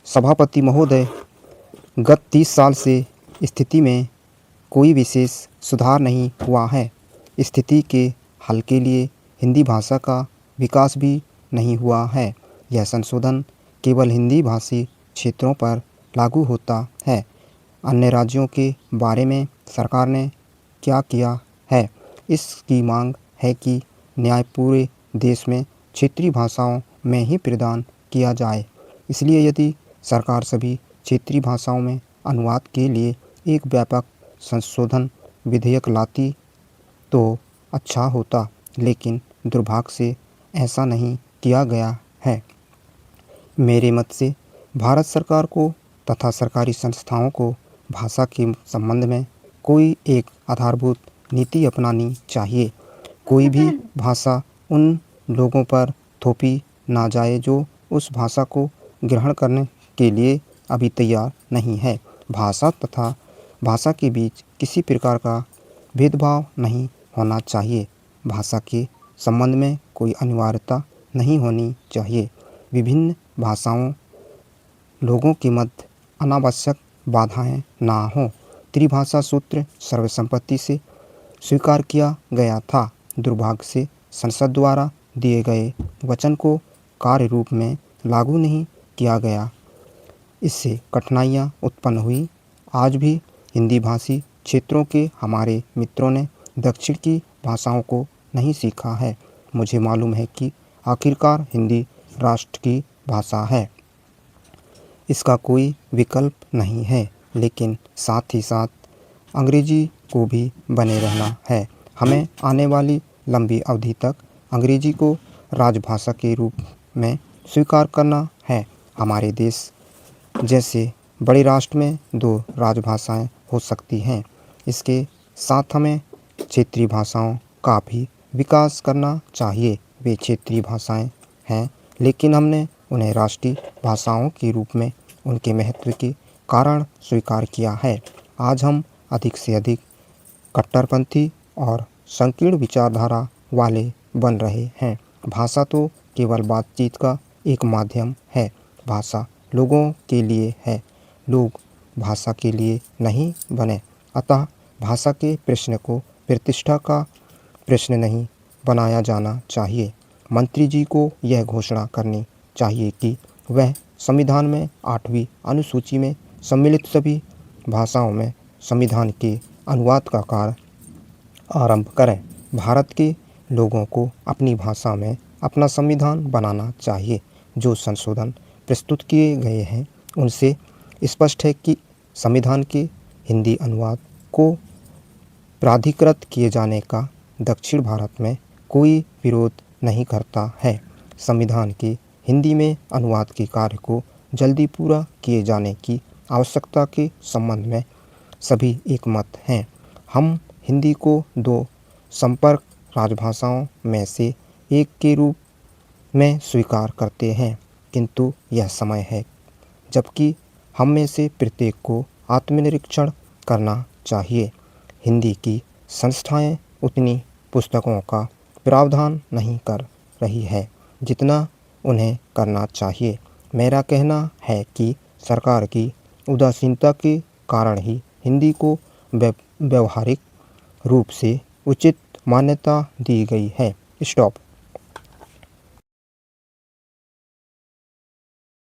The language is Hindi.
सभापति महोदय, गत 30 साल से स्थिति में कोई विशेष सुधार नहीं हुआ है। स्थिति के हल के लिए हिंदी भाषा का विकास भी नहीं हुआ है। यह संशोधन केवल हिंदी भाषी क्षेत्रों पर लागू होता है। अन्य राज्यों के बारे में सरकार ने क्या किया है? इसकी मांग है कि न्याय पूरे देश में क्षेत्रीय भाषाओं में ही प्रदान किया जाए। इसलिए यदि सरकार सभी क्षेत्रीय भाषाओं में अनुवाद के लिए एक व्यापक संशोधन विधेयक लाती तो अच्छा होता, लेकिन दुर्भाग्य से ऐसा नहीं किया गया है। मेरे मत से भारत सरकार को तथा सरकारी संस्थाओं को भाषा के संबंध में कोई एक आधारभूत नीति अपनानी चाहिए। कोई भी भाषा उन लोगों पर थोपी ना जाए जो उस भाषा को ग्रहण करने के लिए अभी तैयार नहीं है। भाषा तथा भाषा के बीच किसी प्रकार का भेदभाव नहीं होना चाहिए। भाषा के संबंध में कोई अनिवार्यता नहीं होनी चाहिए। विभिन्न भाषाओं लोगों के मध्य अनावश्यक बाधाएं ना हों। त्रिभाषा सूत्र सर्वसम्मति से स्वीकार किया गया था। दुर्भाग्य से संसद द्वारा दिए गए वचन को कार्य रूप में लागू नहीं किया गया। इससे कठिनाइयाँ उत्पन्न हुई। आज भी हिंदी भाषी क्षेत्रों के हमारे मित्रों ने दक्षिण की भाषाओं को नहीं सीखा है। मुझे मालूम है कि आखिरकार हिंदी राष्ट्र की भाषा है, इसका कोई विकल्प नहीं है, लेकिन साथ ही साथ अंग्रेजी को भी बने रहना है। हमें आने वाली लंबी अवधि तक अंग्रेजी को राजभाषा के रूप में स्वीकार करना है। हमारे देश जैसे बड़े राष्ट्र में 2 राजभाषाएं हो सकती हैं। इसके साथ हमें क्षेत्रीय भाषाओं का भी विकास करना चाहिए। वे क्षेत्रीय भाषाएं हैं, लेकिन हमने उन्हें राष्ट्रीय भाषाओं के रूप में उनके महत्व के कारण स्वीकार किया है। आज हम अधिक से अधिक कट्टरपंथी और संकीर्ण विचारधारा वाले बन रहे हैं। भाषा तो केवल बातचीत का एक माध्यम है। भाषा लोगों के लिए है, लोग भाषा के लिए नहीं बने। अतः भाषा के प्रश्न को प्रतिष्ठा का प्रश्न नहीं बनाया जाना चाहिए। मंत्री जी को यह घोषणा करनी चाहिए कि वह संविधान में 8वीं अनुसूची में सम्मिलित सभी भाषाओं में संविधान के अनुवाद का कार्य आरंभ करें। भारत के लोगों को अपनी भाषा में अपना संविधान बनाना चाहिए। जो संशोधन प्रस्तुत किए गए हैं उनसे स्पष्ट है कि संविधान के हिंदी अनुवाद को प्राधिकृत किए जाने का दक्षिण भारत में कोई विरोध नहीं करता है। संविधान के हिंदी में अनुवाद के कार्य को जल्दी पूरा किए जाने की आवश्यकता के संबंध में सभी एकमत हैं। हम हिंदी को 2 संपर्क राजभाषाओं में से एक के रूप में स्वीकार करते हैं, किंतु यह समय है जबकि हम में से प्रत्येक को आत्मनिरीक्षण करना चाहिए। हिंदी की संस्थाएं उतनी पुस्तकों का प्रावधान नहीं कर रही है जितना उन्हें करना चाहिए। मेरा कहना है कि सरकार की उदासीनता के कारण ही हिंदी को व्यावहारिक रूप से उचित मान्यता दी गई है। स्टॉप।